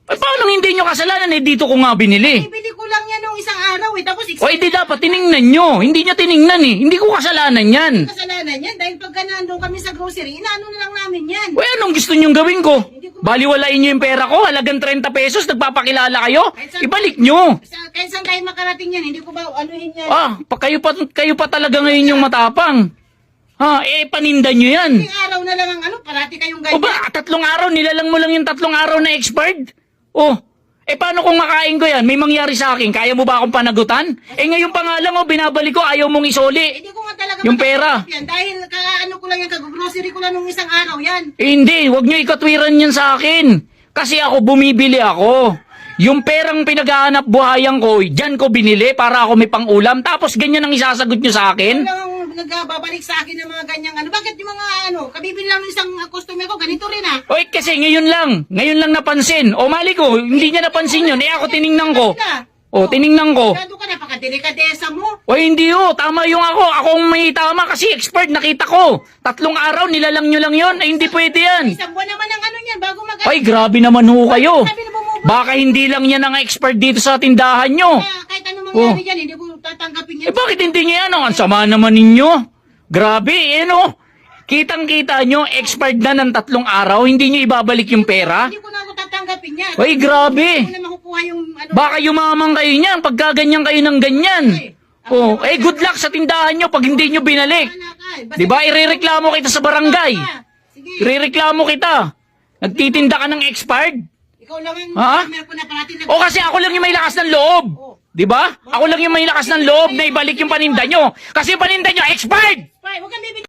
Ay, paano hindi nyo kasalanan? Eh, dito ko nga binili. Bibili ko lang yan nung isang araw eh. Tapos O, hindi dapat tiningnan nyo. Hindi niya tiningnan eh. Hindi ko kasalanan yan. kasalanan yan. Dahil pagka nandun kami sa grocery, inaano na lang namin yan. O, anong gusto nyong gawin ko? Baliwalain nyo yung pera ko, halagang 30 pesos, nagpapakilala kayo? Ibalik nyo. Kahit saan tayo makarating yan, hindi ko ba anuhin yan? Kayo pa talaga ngayon yung matapang. Paninda nyo yan. Isang araw na lang ang parati kayong O ganyan. ba, 3 araw, nilalang mo lang yung 3 araw na expired? Paano kung makain ko yan? May mangyari sa akin, kaya mo ba akong panagutan? Ngayon pa nga lang, binabalik ko, ayaw mong isoli. Hindi ko nga talaga Yung pera. yan. Dahil ko lang yan, kag-grocery ko lang nung isang araw yan. Hindi, wag nyo ikatwiran yan sa akin. Kasi ako, bumibili ako. Yung perang pinag-aanap buhayan ko, dyan ko binili para ako may pang-ulam. Tapos ganyan ang isasagot nyo sa akin? Wala lang nagbabalik sa akin ng mga ganyang Bakit yung mga kabibili lang ng isang customer ko, ganito rin Oy, kasi ngayon lang napansin. Mali ko, hindi niya napansin yun. Ako tiningnan ko. Tiningnan ko. Masyado ka, napakadelikadesa mo. Hindi tama yung ako. Ako ang may tama kasi expert, nakita ko. 3 araw, nilalang nyo lang yun. Hindi pwede yan. Isang buwan naman ang yan, bago Ay, grabe naman kayo. Baka hindi lang yan ang expert dito sa tindahan nyo. Kahit anong mangyari yan, hindi ko tatanggapin yan. Bakit hindi niya yan? Ang sama naman ninyo. Grabe, Kitang-kita nyo, expired na ng 3 araw, hindi nyo ibabalik yung pera? Hindi ko na ako tatanggapin yan. Ay, grabe. Hindi ko na makukuha yung Baka yumamang kayo niyan, pagka ganyan kayo ng ganyan. Good luck sa tindahan nyo pag hindi nyo binalik. Diba, irereklamo kita sa barangay. Sige. Irereklamo kita. Nagtitinda ka ng expired? Ikaw lang ang customer ko na parati Kasi ako lang yung may lakas ng loob. Diba? Ako lang yung may lakas ng loob na ibalik yung paninda nyo. Kasi yung paninda nyo, expired! Huwag kang bibili.